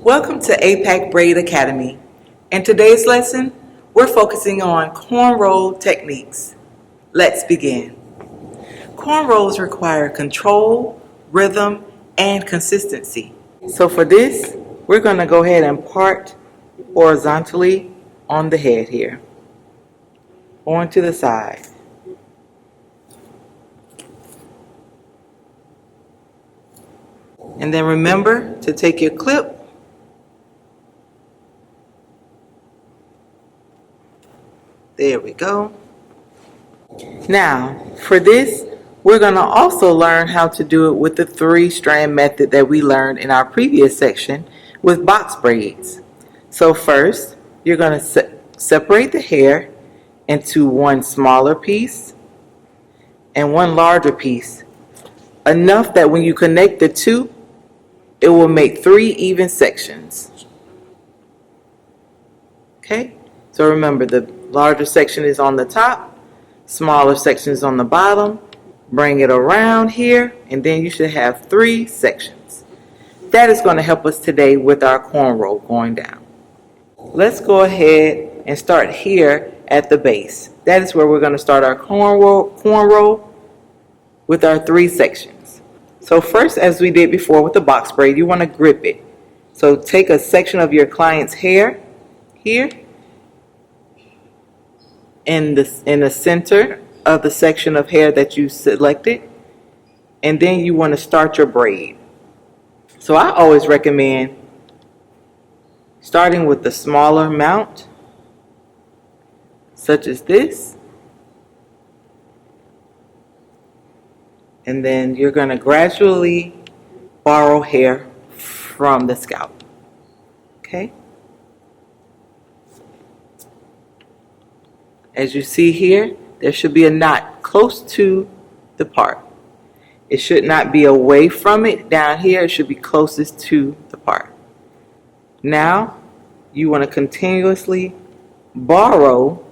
Welcome to APAC Braid Academy. In today's lesson, we're focusing on cornrow techniques. Let's begin. Cornrows require control, rhythm, and consistency. So for this, we're going to go ahead and part horizontally on the head here, on to the side. And then remember to take your clip There we go. Now, for this, we're going to also learn how to do it with the 3-strand method that we learned in our previous section with box braids. So first, you're going to separate the hair into one smaller piece and one larger piece, enough that when you connect the two, it will make 3 even sections. Okay? So remember, the larger section is on the top, smaller section is on the bottom. Bring it around here, and then you should have 3 sections. That is going to help us today with our cornrow going down. Let's go ahead and start here at the base. That is where we're going to start our cornrow with our 3 sections. So first, as we did before with the box braid, you want to grip it. So take a section of your client's hair here, in the center of the section of hair that you selected, and then you want to start your braid. So I always recommend starting with the smaller amount, such as this, and then you're going to gradually borrow hair from the scalp. Okay? As you see here, there should be a knot close to the part. It should not be away from it down here. It should be closest to the part. Now, you want to continuously borrow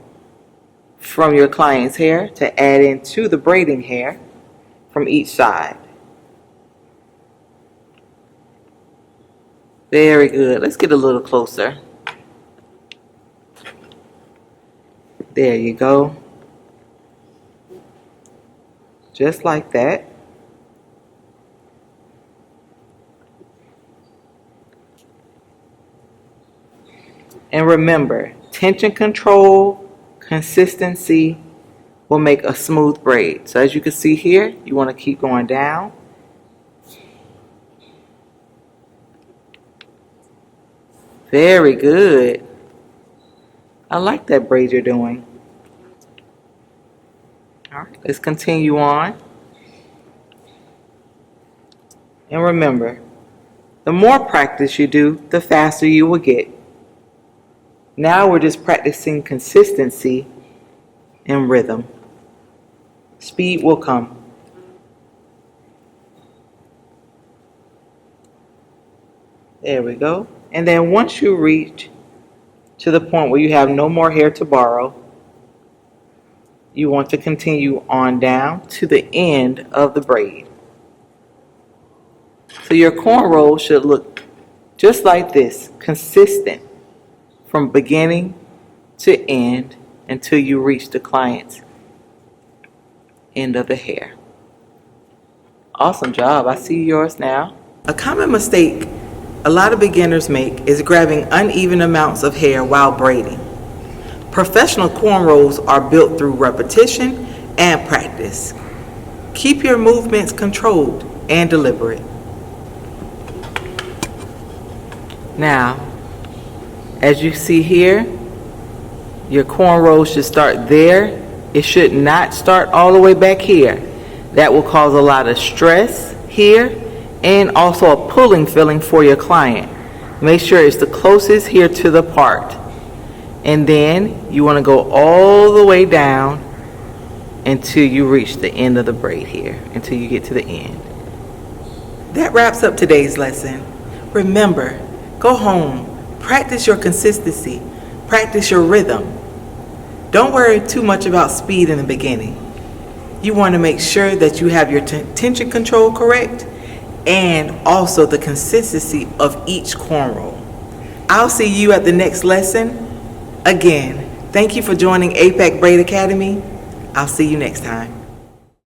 from your client's hair to add into the braiding hair from each side. Very good. Let's get a little closer. There you go. Just like that. And remember, tension control, consistency will make a smooth braid. So as you can see here, you want to keep going down. Very good. I like that braid you're doing. All right, let's continue on. And remember, the more practice you do, the faster you will get. Now we're just practicing consistency and rhythm. Speed will come. There we go. And then once you reach to the point where you have no more hair to borrow, you want to continue on down to the end of the braid. So your cornrow should look just like this, consistent from beginning to end until you reach the client's end of the hair. Awesome job. I see yours now. A common mistake a lot of beginners make is grabbing uneven amounts of hair while braiding. Professional cornrows are built through repetition and practice. Keep your movements controlled and deliberate. Now, as you see here, your cornrows should start there. It should not start all the way back here. That will cause a lot of stress here, and also a pulling feeling for your client. Make sure it's the closest here to the part. And then you want to go all the way down until you reach the end of the braid here, until you get to the end. That wraps up today's lesson. Remember, go home, practice your consistency, practice your rhythm. Don't worry too much about speed in the beginning. You want to make sure that you have your tension control correct, and also the consistency of each cornrow. I'll see you at the next lesson. Again, thank you for joining APAC Braid Academy. I'll see you next time.